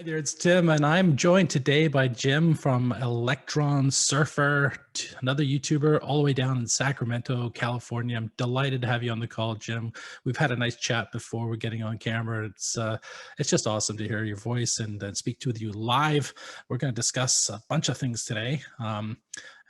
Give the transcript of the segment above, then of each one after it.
Hi there, it's Tim, and I'm joined today by Jim from Electron Surfer, another YouTuber all the way down in Sacramento, California. I'm delighted to have you on the call, Jim. We've had a nice chat before we're getting on camera. It's just awesome to hear your voice and speak to you live. We're going to discuss a bunch of things today.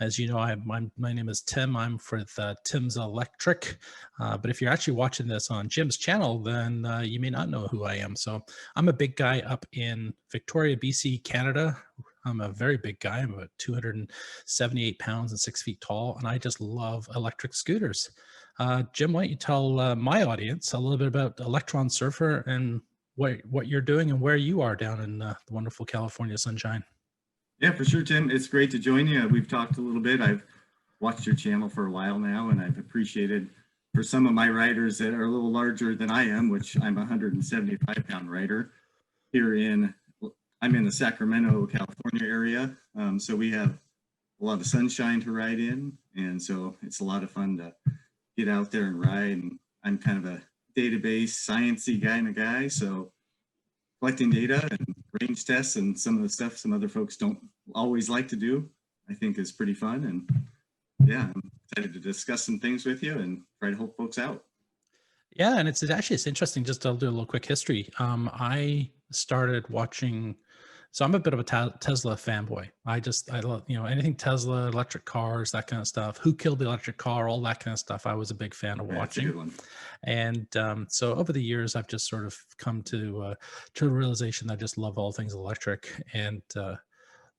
As you know, my name is Tim. I'm for Tim's Electric. But if you're actually watching this on Jim's channel, then you may not know who I am. So I'm a big guy up in Victoria, BC, Canada. I'm a very big guy. I'm about 278 pounds and 6 feet tall, and I just love electric scooters. Jim, why don't you tell my audience a little bit about Electron Surfer and what you're doing and where you are down in the wonderful California sunshine. Yeah, for sure, Tim. It's great to join you. We've talked a little bit. I've watched your channel for a while now, and I've appreciated for some of my riders that are a little larger than I am, which I'm a 175-pound rider I'm in the Sacramento, California area. So we have a lot of sunshine to ride in. And so it's a lot of fun to get out there and ride. And I'm kind of a database sciencey kind of guy. So collecting data and range tests and some of the stuff some other folks don't always like to do, I think is pretty fun. And yeah, I'm excited to discuss some things with you and try to help folks out. Yeah, and it's interesting. Just to do a little quick history. I started watching. So I'm a bit of a Tesla fanboy. I love, anything Tesla, electric cars, that kind of stuff. Who killed the electric car? All that kind of stuff. I was a big fan of watching. That's a good one. And so over the years, I've just sort of come to the realization that I just love all things electric. And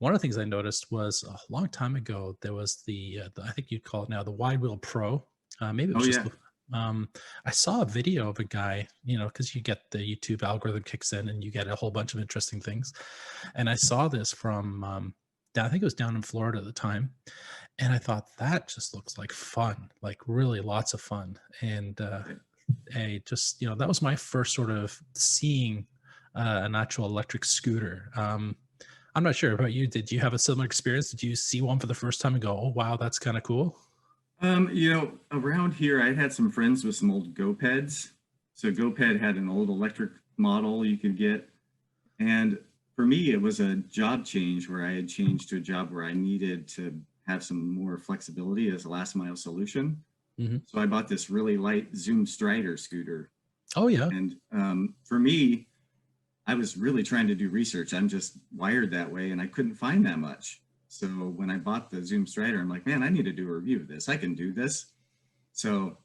one of the things I noticed was a long time ago, there was the I think you'd call it now the Wide Wheel Pro. Maybe it was just. Yeah. I saw a video of a guy, because you get the YouTube algorithm kicks in and you get a whole bunch of interesting things. And I saw this from, I think it was down in Florida at the time. And I thought that just looks like fun, like really lots of fun. And that was my first sort of seeing an actual electric scooter. I'm not sure about you. Did you have a similar experience? Did you see one for the first time and go, oh, wow, that's kind of cool? Around here, I had some friends with some old GoPeds. So GoPed had an old electric model you could get. And for me, it was a job change where I had changed to a job where I needed to have some more flexibility as a last mile solution. Mm-hmm. So I bought this really light Zoom Strider scooter. Oh, yeah. And for me, I was really trying to do research. I'm just wired that way, and I couldn't find that much. So when I bought the Zoom Strider, I'm like, man, I need to do a review of this. I can do this. So,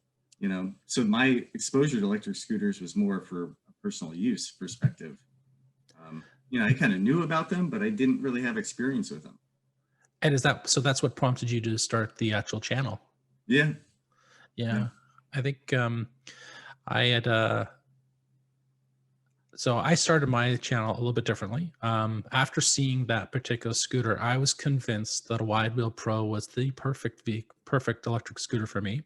so my exposure to electric scooters was more for a personal use perspective. I kind of knew about them, but I didn't really have experience with them. And so that's what prompted you to start the actual channel? Yeah. I think I had, so I started my channel a little bit differently. After seeing that particular scooter, I was convinced that a Wide Wheel Pro was the perfect electric scooter for me.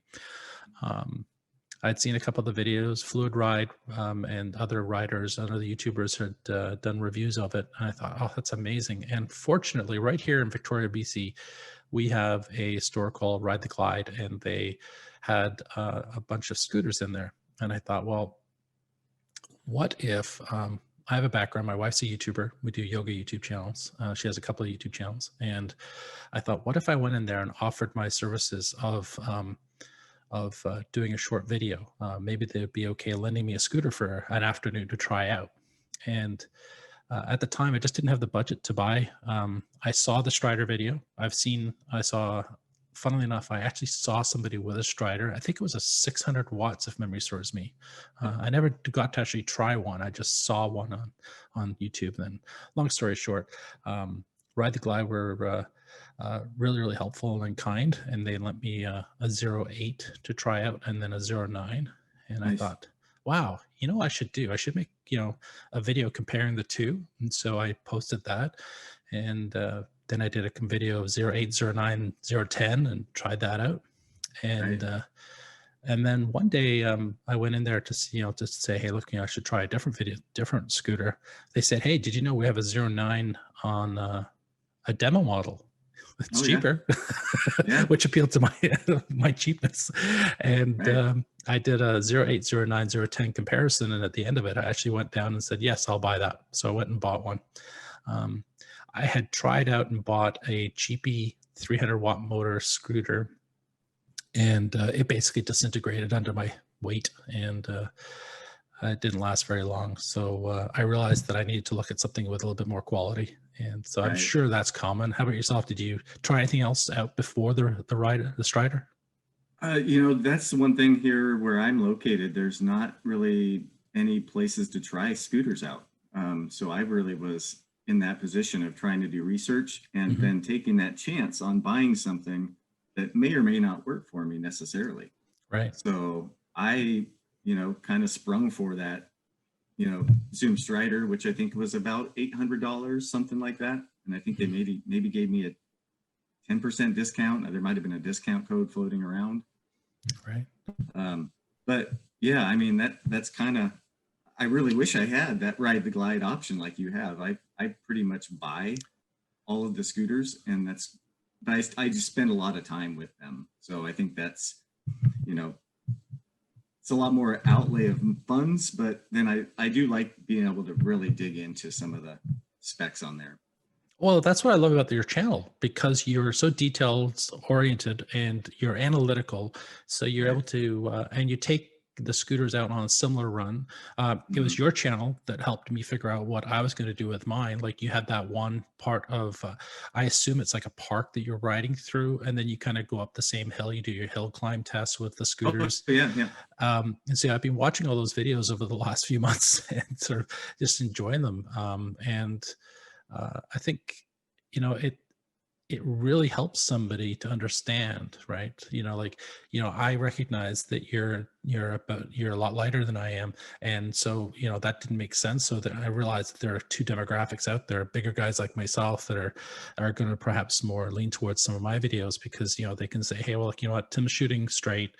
I'd seen a couple of the videos, Fluid Ride and other riders and other YouTubers had done reviews of it. And I thought, oh, that's amazing. And fortunately, right here in Victoria, BC, we have a store called Ride the Glide, and they had a bunch of scooters in there. And I thought, well, what if I have a background, my wife's a YouTuber, we do yoga YouTube channels, she has a couple of YouTube channels, and I thought, what if I went in there and offered my services of doing a short video? Maybe they'd be okay lending me a scooter for an afternoon to try out. And at the time I just didn't have the budget to buy. I saw the Strider video. Funnily enough, I actually saw somebody with a Strider. I think it was a 600 watts, if memory serves me. I never got to actually try one. I just saw one on YouTube. Then, long story short, Ride the Glide were really, really helpful and kind, and they lent me a 08 to try out, and then a 09. And nice. I thought, wow, what I should do? I should make a video comparing the two. And so I posted that, and then I did a video of 08, 09, 010 and tried that out. And right. And then one day I went in there to see, to say, hey, look, I should try a different scooter. They said, hey, did you know we have a 09 on a demo model? It's Oh yeah. cheaper, Yeah. which appealed to my my cheapness. And Right. I did a 08, 09, 010 comparison, and at the end of it, I actually went down and said, "Yes, I'll buy that." So I went and bought one. Um, I had tried out and bought a cheapy 300-watt motor scooter, and it basically disintegrated under my weight, and it didn't last very long. So I realized that I needed to look at something with a little bit more quality. And so I'm Right. sure that's common. How about yourself? Did you try anything else out before the Strider? That's the one thing here where I'm located. There's not really any places to try scooters out. So I really was in that position of trying to do research and Hmm. then taking that chance on buying something that may or may not work for me necessarily. Right. So I, kind of sprung for that, Zoom Strider, which I think was about $800, something like that. And I think they Mhm. maybe gave me a 10% discount. There might have been a discount code floating around. Right. Um, but yeah, I mean that's kind of. I really wish I had that ride the glide option like you have. I pretty much buy all of the scooters, and but I just spend a lot of time with them. So I think that's you know it's a lot more outlay of funds, but then I do like being able to really dig into some of the specs on there. Well, that's what I love about your channel, because you're so details oriented and you're analytical. So you're Right. able to, and you take the scooters out on a similar run. It was Hmm. your channel that helped me figure out what I was going to do with mine. Like, you had that one part of, I assume it's like a park that you're riding through, and then you kind of go up the same hill. You do your hill climb tests with the Oh scooters. yeah, yeah. And so I've been watching all those videos over the last few months and sort of just enjoying them. And I think, it really helps somebody to understand, right? Like, I recognize that you're a lot lighter than I am, and so that didn't make sense. So that I realized that there are two demographics out there: bigger guys like myself that are going to perhaps more lean towards some of my videos, because they can say, "Hey, well, like, you know what, Tim's shooting straight,"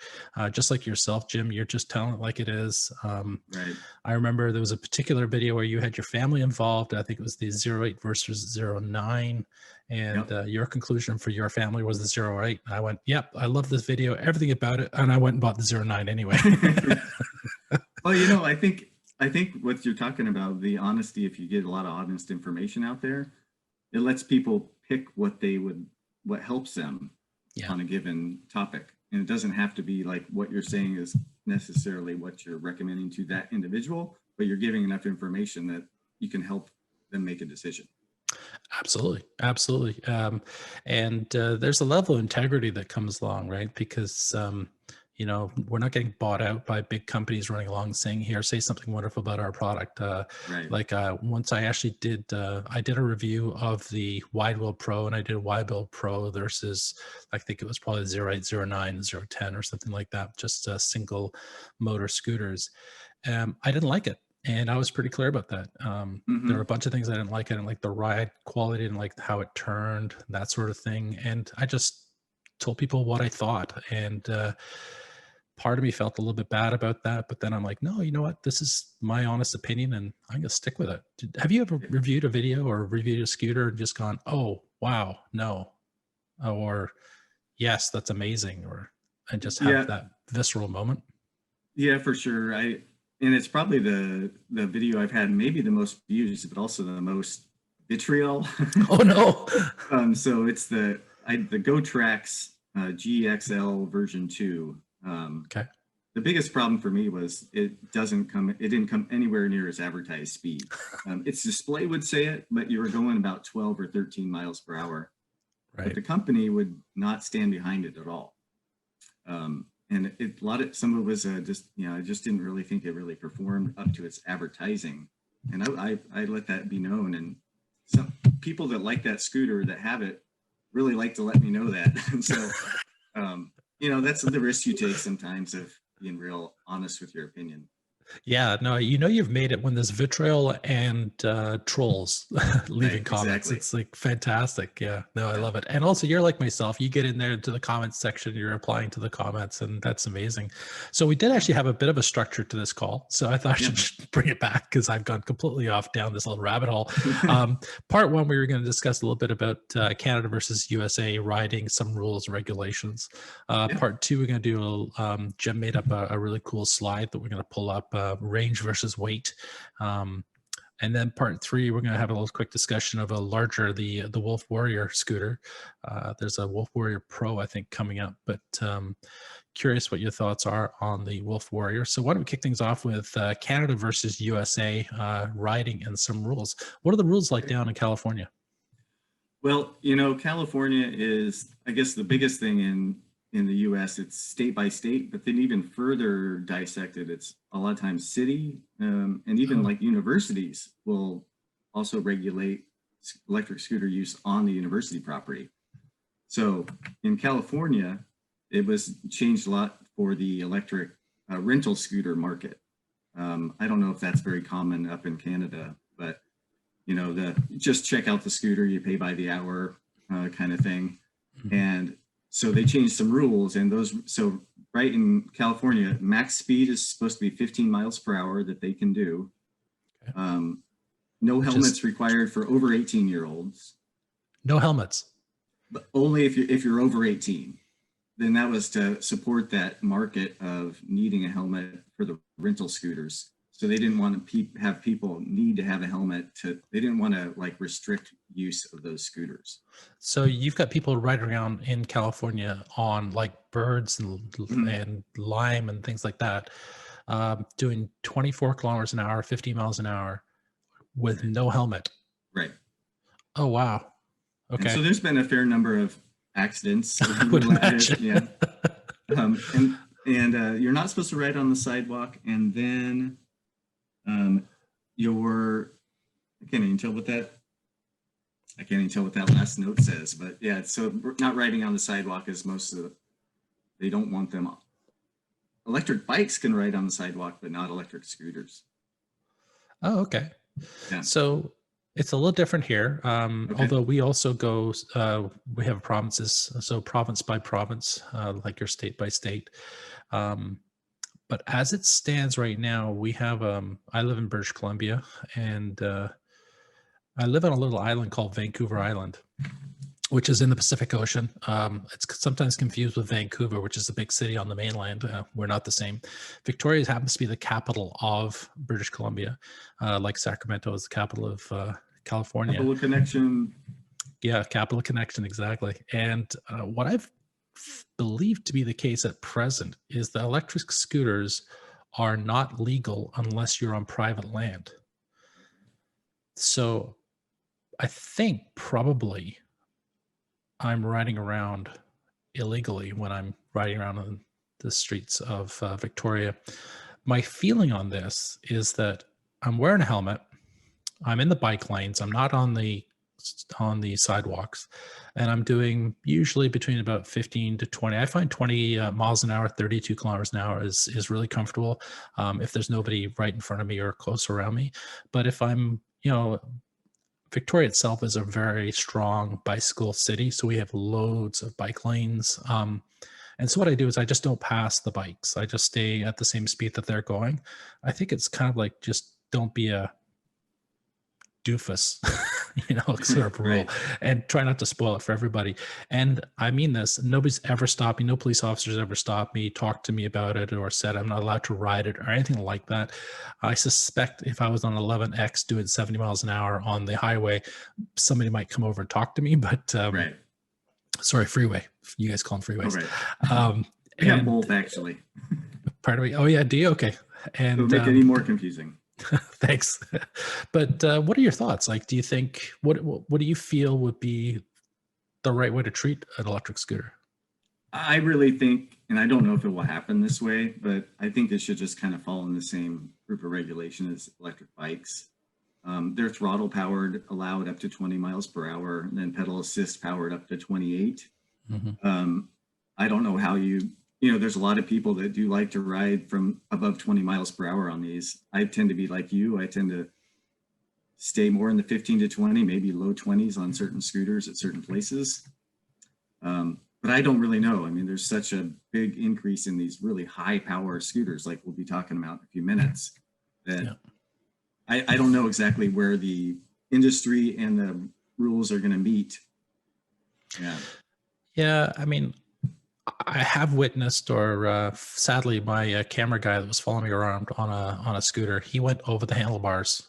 just like yourself, Jim. You're just telling it like it is. Right. I remember there was a particular video where you had your family involved. I think it was the 08 versus 09, and Yep. your conclusion for your family was the 08. And I went, "Yep, I love this video, everything about it," and I went and bought the 09 anyway. Well, I think what you're talking about, the honesty, if you get a lot of honest information out there, it lets people pick what helps them Yeah, on a given topic. And it doesn't have to be like what you're saying is necessarily what you're recommending to that individual, but you're giving enough information that you can help them make a decision. absolutely, absolutely. And there's a level of integrity that comes along, right? Because we're not getting bought out by big companies running along saying, "Here, say something wonderful about our product." Right. Like, once I actually I did a review of the Wide Wheel Pro, and I did a Wide Wheel Pro versus, I think it was probably 08, 09, 010 or something like that, just single motor scooters. I didn't like it, and I was pretty clear about that. There were a Hmm. bunch of things I didn't like. I didn't like the ride quality, I didn't like how it turned, that sort of thing. And I just told people what I thought. And part of me felt a little bit bad about that. But then I'm like, no, you know what? This is my honest opinion, and I'm going to stick with it. Have you ever reviewed a video or reviewed a scooter and just gone, "Oh, wow, no," or "Yes, that's amazing," or and just have Yeah. that visceral moment? Yeah, for sure. And it's probably the video I've had maybe the most views, but also the most vitriol. Oh, no. So it's the Go Tracks GXL version 2. Okay. The biggest problem for me was it didn't come anywhere near its advertised speed. Its display would say it, but you were going about 12 or 13 miles per hour. But Right. the company would not stand behind it at all. And some of it was just, I just didn't really think it really performed up to its advertising. And I let that be known. And some people that like that scooter that have it really like to let me know that. And so, that's the risk you take sometimes of being real honest with your opinion. Yeah, no, you know you've made it when there's vitriol and trolls Right, leaving comments. exactly. It's like fantastic. Yeah, no, I Yeah, love it. And also, you're like myself. You get in there to the comments section, you're replying to the comments, and that's amazing. So we did yeah, actually have a bit of a structure to this call. So I thought I yeah. should just bring it back because I've gone completely off down this little rabbit hole. Part one, we were going to discuss a little bit about Canada versus USA riding, some rules and regulations. Yeah, Part two, we're going to do Jim made up a really cool slide that we're going to pull up, range versus weight. And then part three, we're going to have a little quick discussion of a larger, the Wolf Warrior scooter. There's a Wolf Warrior Pro, I think, coming up, but curious what your thoughts are on the Wolf Warrior. So why don't we kick things off with Canada versus USA, riding and some rules. What are the rules like okay. down in California? Well, California is, I guess, the biggest thing in the U.S. It's state by state, but then even further dissected, it's a lot of times city, and even Oh, like universities will also regulate electric scooter use on the university property. So in California, it was changed a lot for the electric rental scooter market. I don't know if that's very common up in Canada, but the just check out the scooter, you pay by the hour kind of thing. mhm. And so they changed some rules, and so right in California, max speed is supposed to be 15 miles per hour that they can do. Okay. Um, no Just helmets required for over 18-year-olds, no helmets. but only if you're over 18. Then that was to support that market of needing a helmet for the rental scooters. So they didn't want to have people need to have a helmet they didn't want to like restrict use of those scooters. So you've got people riding around in California on like birds Mhm. and lime and things like that, doing 24 kilometers an hour, 50 miles an hour with Right. no helmet. Right. Oh, wow. And Okay. so there's been a fair number of accidents I would related. imagine. Yeah. And you're not supposed to ride on the sidewalk. And then um, you're, I can't even tell what that I can't even tell what that last note says, but yeah, so not riding on the sidewalk is they don't want them. Electric bikes can ride on the sidewalk, but not electric scooters. Oh, okay. Yeah. So it's a little different here. Okay. Although we also go, we have provinces, so province by province, like your state by state. Um, but as it stands right now, we have, I live in British Columbia, and I live on a little island called Vancouver Island, which is in the Pacific Ocean. It's sometimes confused with Vancouver, which is a big city on the mainland. We're not the same. Victoria happens to be the capital of British Columbia, like Sacramento is the capital of California. Couple of connection. Yeah, capital connection, exactly. And what I've believed to be the case at present is that electric scooters are not legal unless you're on private land. So I think probably I'm riding around illegally when I'm riding around on the streets of Victoria. My feeling on this is that I'm wearing a helmet. I'm in the bike lanes. I'm not on the sidewalks, and I'm doing usually between about 15 to 20. I find 20 miles an hour, 32 kilometers an hour is really comfortable if there's nobody right in front of me or close around me. But if I'm, Victoria itself is a very strong bicycle city, so we have loads of bike lanes. And so what I do is I just don't pass the bikes. I just stay at the same speed that they're going. I think it's kind of like just don't be a doofus, sort of rule, Right. and try not to spoil it for everybody. And I mean this, nobody's ever stopped me. No police officers ever stopped me, talked to me about it, or said I'm not allowed to ride it or anything like that. I suspect if I was on 11X doing 70 miles an hour on the highway, somebody might come over and talk to me, but Right. sorry, freeway. You guys call them All freeways. right. Um, We have and both actually. pardon me. Oh yeah, do you? Okay. Don't And make it any more confusing. thanks. But what are your thoughts? Like, do you think what do you feel would be the right way to treat an electric scooter? I really think, and I don't know if it will happen this way, but I think it should just kind of fall in the same group of regulation as electric bikes. They're throttle powered, allowed up to 20 miles per hour, and then pedal assist powered up to 28. Hmm. I don't know how you there's a lot of people that do like to ride from above 20 miles per hour on these. I tend to be like you. I tend to stay more in the 15 to 20, maybe low 20s on certain scooters at certain places. But I don't really know. I mean, there's such a big increase in these really high power scooters, like we'll be talking about in a few minutes, that Yeah. I don't know exactly where the industry and the rules are going to meet. Yeah. Yeah, I mean, I have witnessed, or sadly, my camera guy that was following me around on a scooter, he went over the handlebars,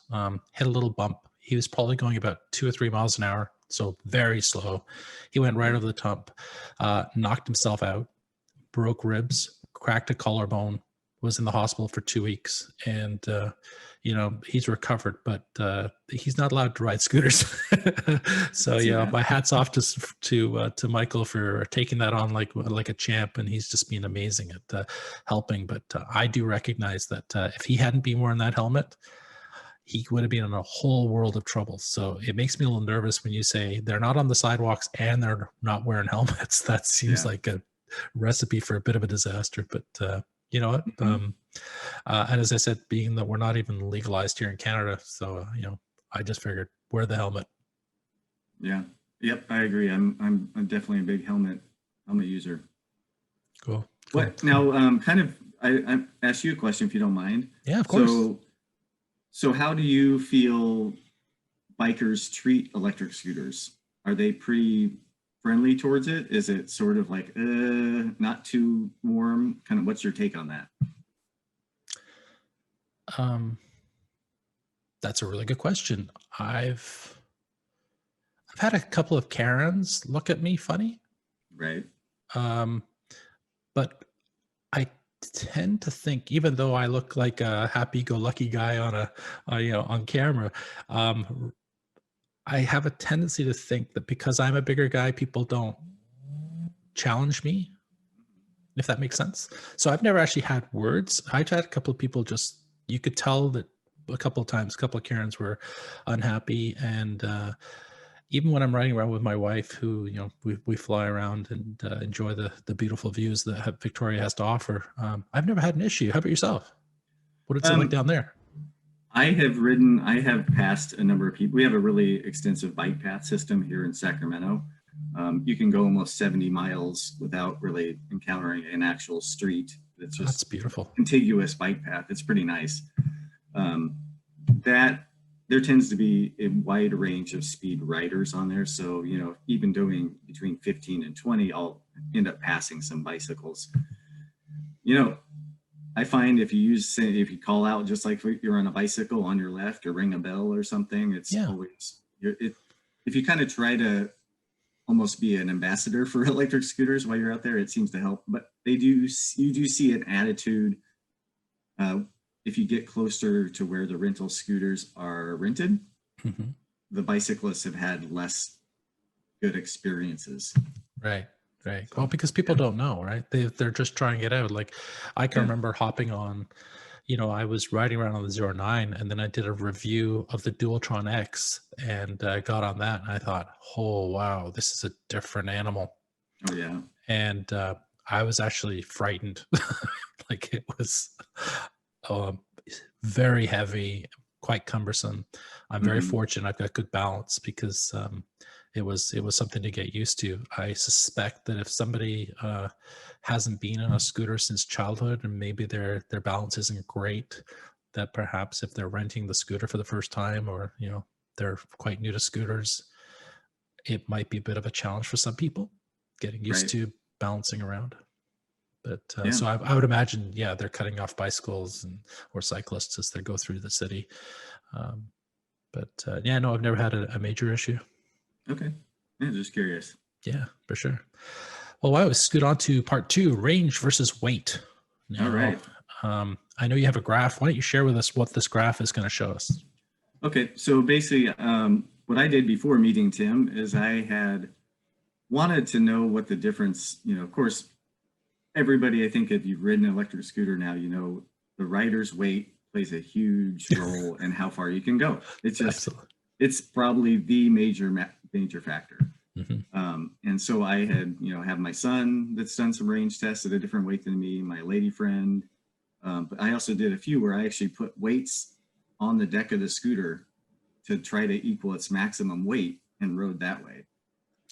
hit a little bump. He was probably going about 2 or 3 miles an hour, so very slow. He went right over the top, knocked himself out, broke ribs, cracked a collarbone, was in the hospital for 2 weeks, and he's recovered, but he's not allowed to ride scooters. So See yeah, that. my hats off to Michael for taking that on like a champ, and he's just been amazing at helping. But I do recognize that if he hadn't been wearing that helmet, he would have been in a whole world of trouble. So it makes me a little nervous when you say they're not on the sidewalks and they're not wearing helmets. That seems Yeah. like a recipe for a bit of a disaster. But you know what? Mhm. And as I said, being that we're not even legalized here in Canada, so I just figured wear the helmet. Yeah. Yep. I agree. I'm definitely a big helmet user. Cool. Cool. What now? Kind of. I ask you a question if you don't mind. Yeah, of course. So how do you feel bikers treat electric scooters? Are they pretty friendly towards it? Is it sort of like not too warm? Kind of. What's your take on that? Um, that's a really good question. I've had a couple of Karens look at me funny, Right. um, but I tend to think, even though I look like a happy-go-lucky guy on camera, um, I have a tendency to think that because I'm a bigger guy, people don't challenge me, if that makes sense. So I've never actually had words. I've had a couple of people just, you could tell that a couple of times, a couple of Karens were unhappy. And even when I'm riding around with my wife, who, we fly around and enjoy the beautiful views that Victoria has to offer, I've never had an issue. How about yourself? What is it like Um, down there? I have passed a number of people. We have a really extensive bike path system here in Sacramento. You can go almost 70 miles without really encountering an actual street. It's That's just beautiful. contiguous bike path. It's pretty nice. Um, that there tends to be a wide range of speed riders on there. So, even doing between 15 and 20, I'll end up passing some bicycles. You know, I find if you call out just like you're on a bicycle on your left or ring a bell or something, it's Yeah. always if you kind of try to almost be an ambassador for electric scooters while you're out there, it seems to help. But you do see an attitude if you get closer to where the rental scooters are rented. Mm-hmm. The bicyclists have had less good experiences. Right. So, Well, because people don't know, right? They're just trying it out. Like I can remember hopping on, I was riding around on the 09, and then I did a review of the Dualtron X, and I got on that, and I thought, oh wow, this is a different animal. Oh yeah. And I was actually frightened. Like it was very heavy, quite cumbersome. I'm very fortunate I've got good balance, because it was something to get used to. I suspect that if somebody hasn't been on a scooter since childhood, and maybe their balance isn't great, that perhaps if they're renting the scooter for the first time, or they're quite new to scooters, it might be a bit of a challenge for some people getting used Right. to balancing around. But Yeah. so I would imagine, they're cutting off bicycles or cyclists as they go through the city. But no, I've never had a major issue. Okay. Yeah, just curious. Yeah, for sure. Well, why don't we scoot on to part 2, range versus weight. All Now, right. I know you have a graph. Why don't you share with us what this graph is going to show us? Okay, so basically, what I did before meeting Tim is I had wanted to know what the difference. Of course, everybody, I think, if you've ridden an electric scooter now, the rider's weight plays a huge role in how far you can go. It's just, Absolutely. it's probably the major factor. Mhm. And so I had, have my son that's done some range tests at a different weight than me, my lady friend. But I also did a few where I actually put weights on the deck of the scooter to try to equal its maximum weight and rode that way.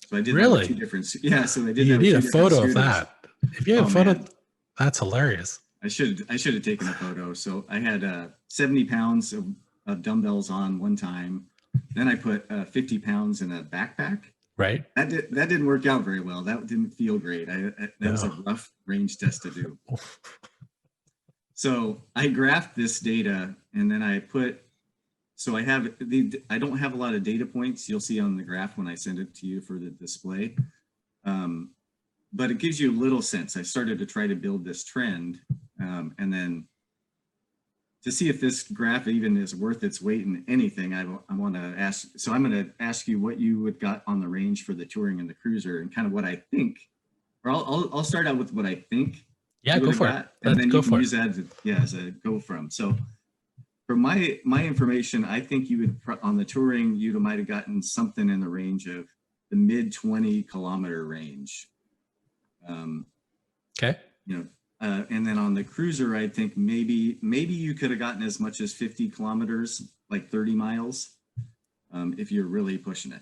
So I did that with two Really? different, yeah. So I did You that with need two a different photo of scooters. that. If you have Oh a photo, man, that's hilarious. I should have taken a photo. So I had 70 pounds of dumbbells on one time. Then I put 50 pounds in a backpack. Right? That didn't work out very well. That didn't feel great. That was a No. rough range test to do. So I graphed this data and then I put, so I don't have a lot of data points you'll see on the graph when I send it to you for the display. But it gives you a little sense. I started to try to build this trend, and then to see if this graph even is worth its weight in anything, I want to ask. So I'm going to ask you what you would got on the range for the touring and the cruiser, and kind of what I think. Or I'll start out with what I think Yeah, you would go have for it. got, and Let's then you go can for it. use that as a go from. So for my information, I think you would on the touring you might have gotten something in the range of the mid 20-kilometer range. Okay. And then on the cruiser, I think maybe you could have gotten as much as 50 kilometers, like 30 miles, if you're really pushing it.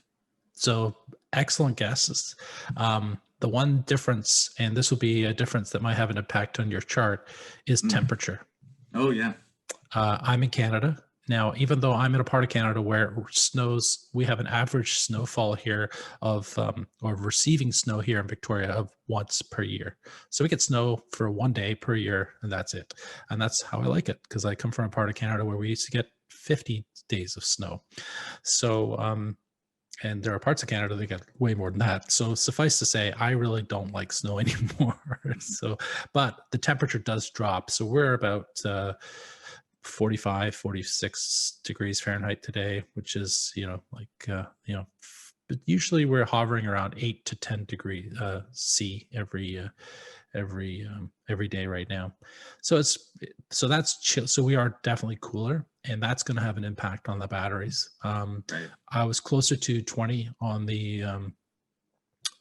So excellent guesses. The one difference, and this will be a difference that might have an impact on your chart, is temperature. Oh yeah. I'm in Canada. Now, even though I'm in a part of Canada where it snows, we have an average snowfall here of, or receiving snow here in Victoria of once per year. So we get snow for 1 day per year, and that's it. And that's how I like it, because I come from a part of Canada where we used to get 50 days of snow. So, and there are parts of Canada that get way more than that. So suffice to say, I really don't like snow anymore. So, but the temperature does drop. So we're about 45, 46 degrees Fahrenheit today, which is, but usually we're hovering around 8 to 10 degree C every day right now. So that's chill. So we are definitely cooler, and that's going to have an impact on the batteries. Right. I was closer to 20 on the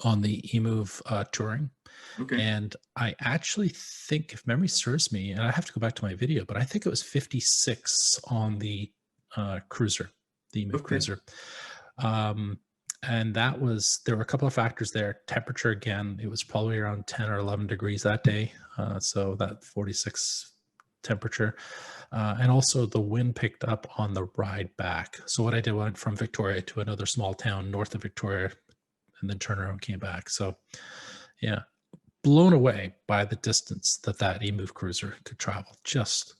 eMove touring. Okay. And I actually think, if memory serves me, and I have to go back to my video, but I think it was 56 on the cruiser, the eMove cruiser. And there were a couple of factors there. Temperature, again, it was probably around 10 or 11 degrees that day. So that 46 temperature. And also the wind picked up on the ride back. So what I did, went from Victoria to another small town north of Victoria, and then turned around and came back. So yeah, blown away by the distance that eMove cruiser could travel. Just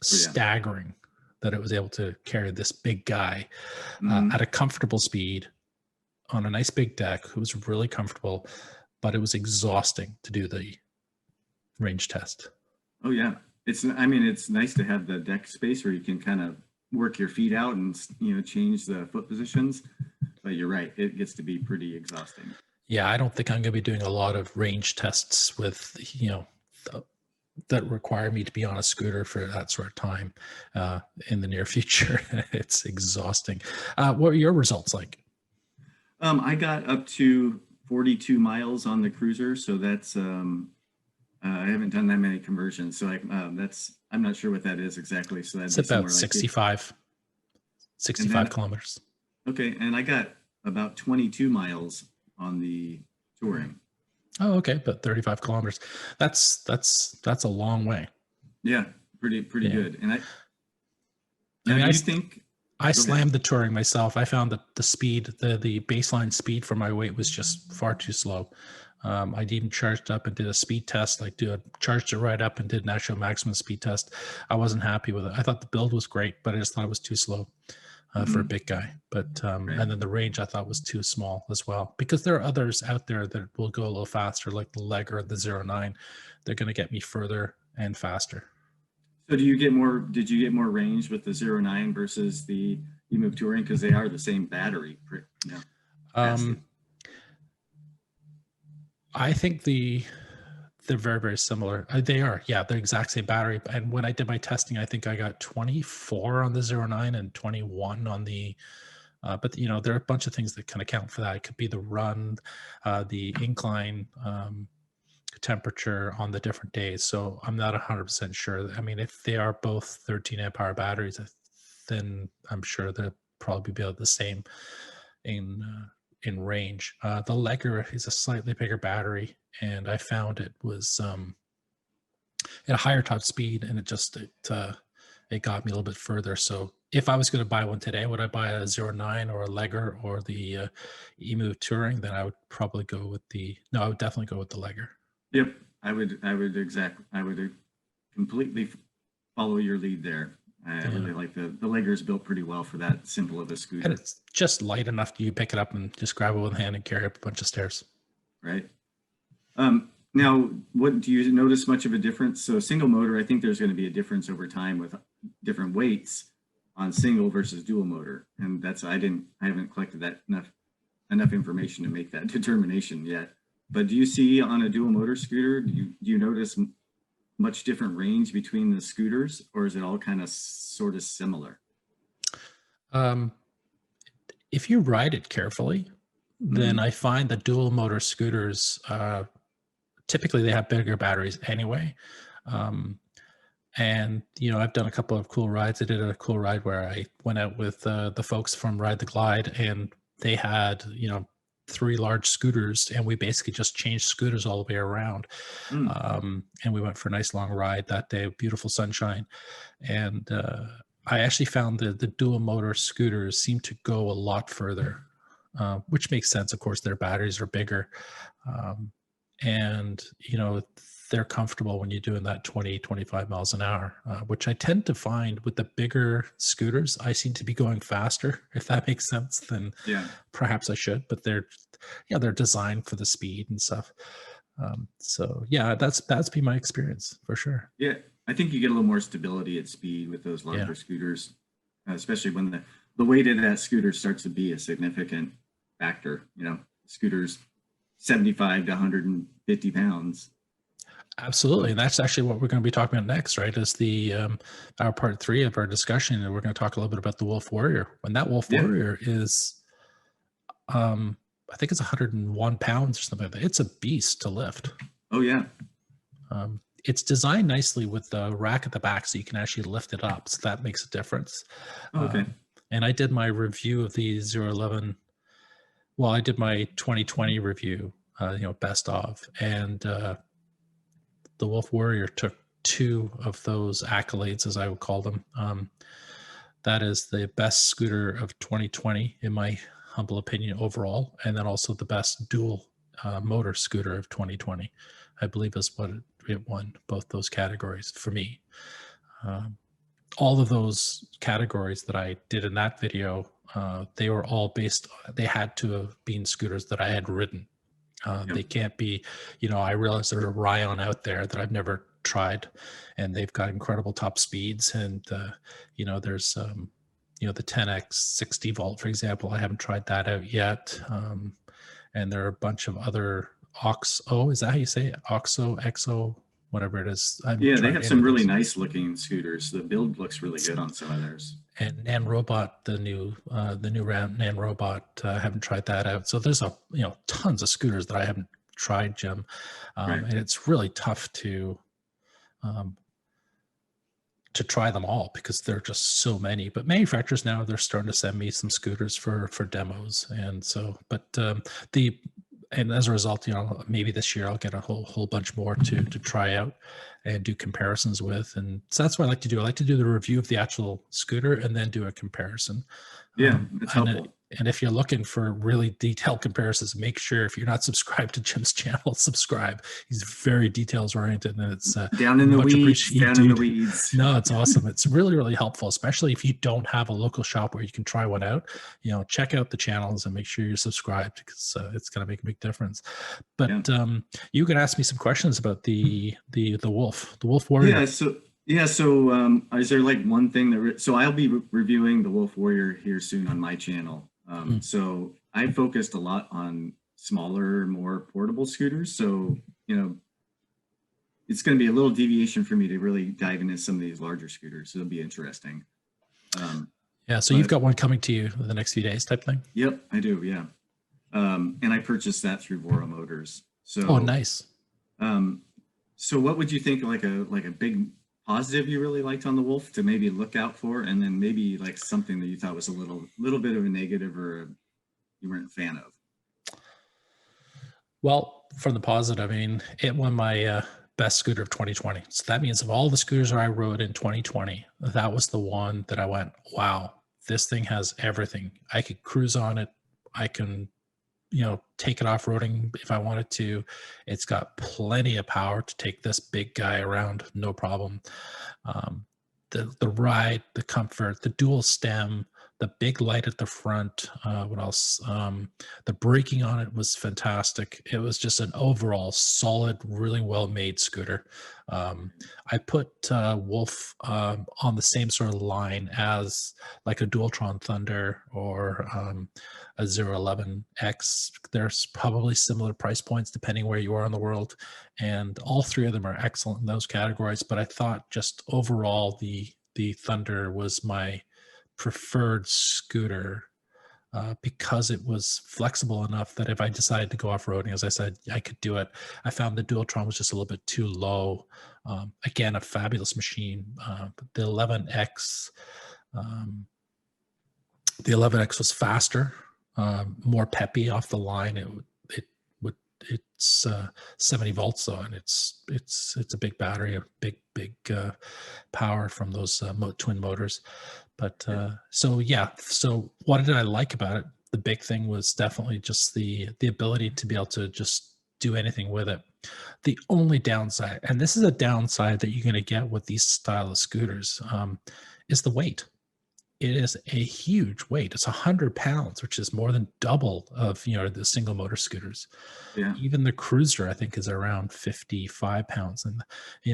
staggering that it was able to carry this big guy at a comfortable speed on a nice big deck. It was really comfortable, but it was exhausting to do the range test. Oh yeah. It's nice to have the deck space where you can kind of work your feet out and, change the foot positions. But you're right. It gets to be pretty exhausting. Yeah, I don't think I'm going to be doing a lot of range tests with, that require me to be on a scooter for that sort of time in the near future. It's exhausting. What were your results like? I got up to 42 miles on the cruiser. So that's, I haven't done that many conversions. So I'm not sure what that is exactly. So that's about 65 kilometers. Okay. And I got about 22 miles on the touring. Oh, okay. But 35 kilometers. That's a long way. Yeah. Pretty good. And I slammed the touring myself. I found that the speed, the baseline speed for my weight was just far too slow. I even charged up and did a speed test, charged it right up and did an actual maximum speed test. I wasn't happy with it. I thought the build was great, but I just thought it was too slow for a big guy. But and then the range I thought was too small as well, because there are others out there that will go a little faster, like the Leg or the 09. They're going to get me further and faster. So did you get more range with the 09 versus the eMove touring, because they are the same battery? I think they're very, very similar. They are, yeah, they're exact same battery. And when I did my testing, I think I got 24 on the 09 and 21 on the But there are a bunch of things that can account for that. It could be the run, the incline, temperature on the different days. So I'm not 100% sure. I mean, if they are both 13 amp hour batteries, then I'm sure they'll probably be about the same in range. The Legger is a slightly bigger battery, and I found it was at a higher top speed, and it got me a little bit further. So if I was going to buy one today, would I buy a 09 or a Legger or the Emu Touring? Then I would probably go with I would definitely go with the Legger. Yep, I would completely follow your lead there. I really like the Legger is built pretty well for that simple of a scooter. And it's just light enough you pick it up and just grab it with a hand and carry up a bunch of stairs. Right. Now, what do you notice much of a difference? So single motor, I think there's going to be a difference over time with different weights on single versus dual motor. And I haven't collected that enough information to make that determination yet. But do you see on a dual motor scooter, do you notice much different range between the scooters, or is it all kind of sort of similar? If you ride it carefully, then I find the dual motor scooters, typically they have bigger batteries anyway. And I've done a couple of cool rides. I did a cool ride where I went out with the folks from Ride the Glide, and they had 3 large scooters, and we basically just changed scooters all the way around. And we went for a nice long ride that day, beautiful sunshine. And I actually found that the dual motor scooters seem to go a lot further, which makes sense. Of course, their batteries are bigger. And they're comfortable when you're doing that 20, 25 miles an hour, which I tend to find with the bigger scooters. I seem to be going faster, if that makes sense, than perhaps I should, but they're designed for the speed and stuff. So yeah, that's been my experience for sure. Yeah, I think you get a little more stability at speed with those larger scooters, especially when the weight of that scooter starts to be a significant factor. Scooters 75 to 150 pounds. Absolutely. And that's actually what we're going to be talking about next, right? Is our part 3 of our discussion. And we're going to talk a little bit about the Wolf Warrior. When that Wolf Warrior is, I think it's 101 pounds or something like that. It's a beast to lift. Oh, yeah. It's designed nicely with the rack at the back, so you can actually lift it up. So that makes a difference. Okay. And I did my review of the 011. Well, I did my 2020 review, best of. And the Wolf Warrior took 2 of those accolades, as I would call them. That is the best scooter of 2020, in my humble opinion, overall, and then also the best dual motor scooter of 2020, I believe is what it won, both those categories for me. All of those categories that I did in that video, they were all they had to have been scooters that I had ridden. They can't be, I realize there's a Ryan out there that I've never tried, and they've got incredible top speeds. And, there's, the 10X 60 volt, for example. I haven't tried that out yet. And there are a bunch of other OXO, is that how you say it? OXO, XO, whatever it is. They have some really nice looking scooters. The build looks really good on some of theirs. And Nanrobot, the new Nanrobot, I haven't tried that out. So there's tons of scooters that I haven't tried, Jim, and it's really tough to try them all because there are just so many. But manufacturers now, they're starting to send me some scooters for demos, and so and as a result, maybe this year I'll get a whole bunch more to try out and do comparisons with. And so that's what I like to do. I like to do the review of the actual scooter and then do a comparison. Yeah, that's helpful. And if you're looking for really detailed comparisons, make sure if you're not subscribed to Jim's channel, subscribe. He's very details oriented, and it's down in the weeds. No, it's awesome. It's really, really helpful, especially if you don't have a local shop where you can try one out. Check out the channels and make sure you're subscribed, because it's going to make a big difference. But you can ask me some questions about the Wolf Warrior. Yeah, so is there like one thing so I'll be reviewing the Wolf Warrior here soon on my channel. So I focused a lot on smaller, more portable scooters. So, it's going to be a little deviation for me to really dive into some of these larger scooters. So it'll be interesting. Yeah. So you've But got one coming to you in the next few days type thing. yep, I do. Yeah. And I purchased that through Vora Motors. Oh, So, nice. um, so what would you think like a big positive you really liked on the Wolf to maybe look out for, and then maybe like something that you thought was a little bit of a negative or you weren't a fan of? Well, from the positive, I mean, it won my best scooter of 2020. So that means of all the scooters I rode in 2020, that was the one that I went, wow, this thing has everything. I could cruise on it. I can, take it off roading if I wanted to. It's got plenty of power to take this big guy around, no problem. Um, the ride, the comfort, the dual stem, the big light at the front. What else? The braking on it was fantastic. It was just an overall solid, really well made scooter. I put Wolf on the same sort of line as like a Dualtron Thunder or a 011X. There's probably similar price points depending where you are in the world, and all three of them are excellent in those categories. But I thought just overall the Thunder was my preferred scooter because it was flexible enough that if I decided to go off-roading, as I said, I could do it. I found the Dualtron was just a little bit too low. Again, a fabulous machine. But um, the 11X was faster, more peppy off the line. It would it's 70 volts though, and it's a big battery, a big power from those twin motors. But so yeah, so what did I like about it? The big thing was definitely just the ability to be able to just do anything with it. The only downside, and this is a downside that you're going to get with these style of scooters, is the weight. It is a huge weight. It's 100 pounds, which is more than double of the single motor scooters. Yeah. Even the Cruiser, I think, is around 55 pounds, and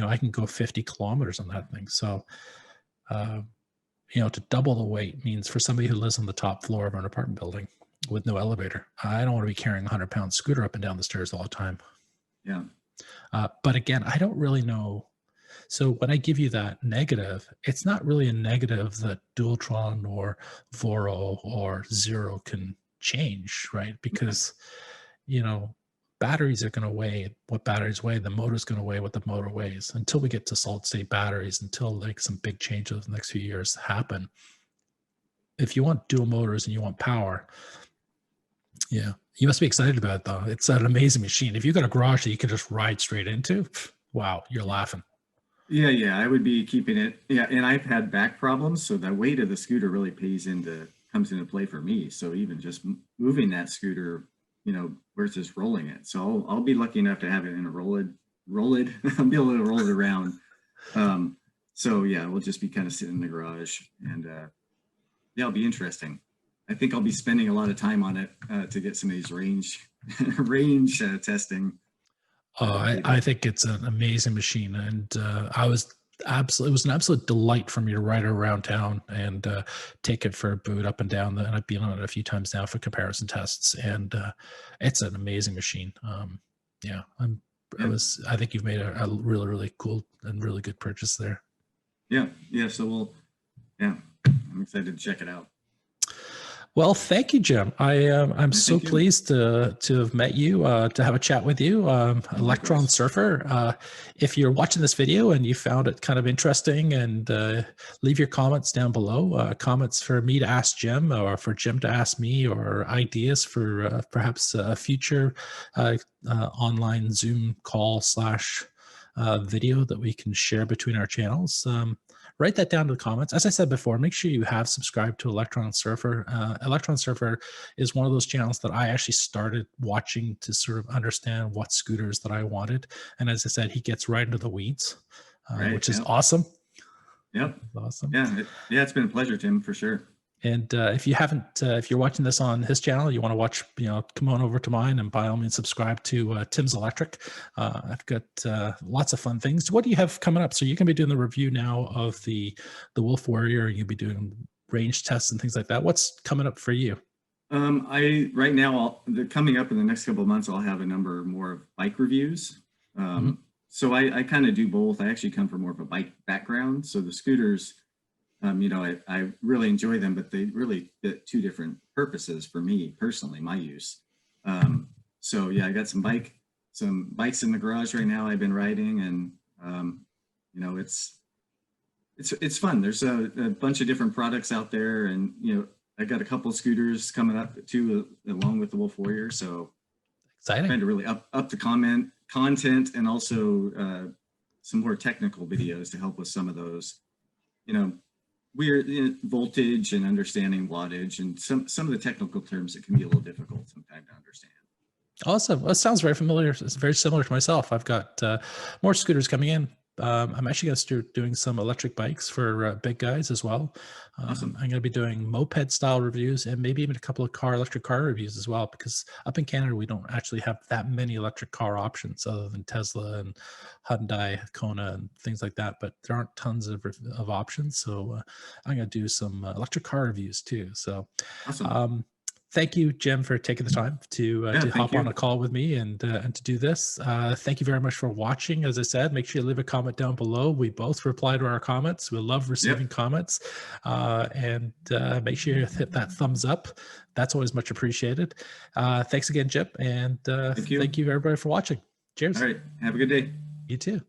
I can go 50 kilometers on that thing. So, uh, to double the weight means for somebody who lives on the top floor of an apartment building with no elevator, I don't want to be carrying a 100-pound scooter up and down the stairs all the time. Yeah. But again, I don't really know. So when I give you that negative, it's not really a negative that Dualtron or Voro or Zero can change, right? Yeah. Because, batteries are going to weigh what batteries weigh. The motor's going to weigh what the motor weighs until we get to solid state batteries, until like some big changes in the next few years happen. If you want dual motors and you want power, yeah, you must be excited about it though. It's an amazing machine. If you got a garage that you can just ride straight into, wow, you're laughing. Yeah, I would be keeping it. Yeah, and I've had back problems, so the weight of the scooter really comes into play for me. So even just moving that scooter, versus rolling it. So I'll be lucky enough to have it in a roll it. I'll be able to roll it around. So yeah, we'll just be kind of sitting in the garage, and yeah, it'll be interesting. I think I'll be spending a lot of time on it to get some of these range testing. I think it's an amazing machine, and it was an absolute delight for me to ride it around town and take it for a boot up and down. And I've been on it a few times now for comparison tests, and it's an amazing machine. Yeah, I think you've made a really, really cool and really good purchase there. Yeah. So I'm excited to check it out. Well, thank you, Jim. I'm so Thank you. pleased to have met you, to have a chat with you, Electron Surfer. If you're watching this video and you found it kind of interesting, and leave your comments down below, comments for me to ask Jim or for Jim to ask me, or ideas for perhaps a future online Zoom call / video that we can share between our channels. Write that down in the comments. As I said before, make sure you have subscribed to Electron Surfer. Electron Surfer is one of those channels that I actually started watching to sort of understand what scooters that I wanted. And as I said, he gets right into the weeds, which is awesome. Yep. Awesome. Yeah. It's been a pleasure, Tim, for sure. And if you're watching this on his channel, you want to watch, come on over to mine, and by all means subscribe to Tim's Electric. I've got lots of fun things. What do you have coming up? So you're going to be doing the review now of the Wolf Warrior. You'll be doing range tests and things like that. What's coming up for you? Right now, coming up in the next couple of months, I'll have a number more of bike reviews. So I kind of do both. I actually come from more of a bike background. So the scooters, I really enjoy them, but they really fit two different purposes for me personally, my use. So yeah, I got some bikes in the garage right now. I've been riding, and it's fun. There's a bunch of different products out there, and I got a couple scooters coming up too, along with the Wolf Warrior. So Exciting. trying to really up the content, and also some more technical videos to help with some of those, weird voltage and understanding wattage, and some of the technical terms that can be a little difficult sometimes to understand. Awesome. Well, it sounds very familiar. It's very similar to myself. I've got more scooters coming in. I'm actually going to start doing some electric bikes for big guys as well. Awesome. I'm going to be doing moped style reviews, and maybe even a couple of electric car reviews as well, because up in Canada, we don't actually have that many electric car options other than Tesla and Hyundai, Kona, and things like that. But there aren't tons of options. So I'm going to do some electric car reviews too. So Awesome. thank you, Jim, for taking the time to Thank hop on you. a call with me and to do this. Thank you very much for watching. As I said, make sure you leave a comment down below. We both reply to our comments. We love receiving comments, and make sure you hit that thumbs up. That's always much appreciated. Thanks again, Jim, and Thank you. thank you everybody for watching. Cheers. All right. Have a good day. You too.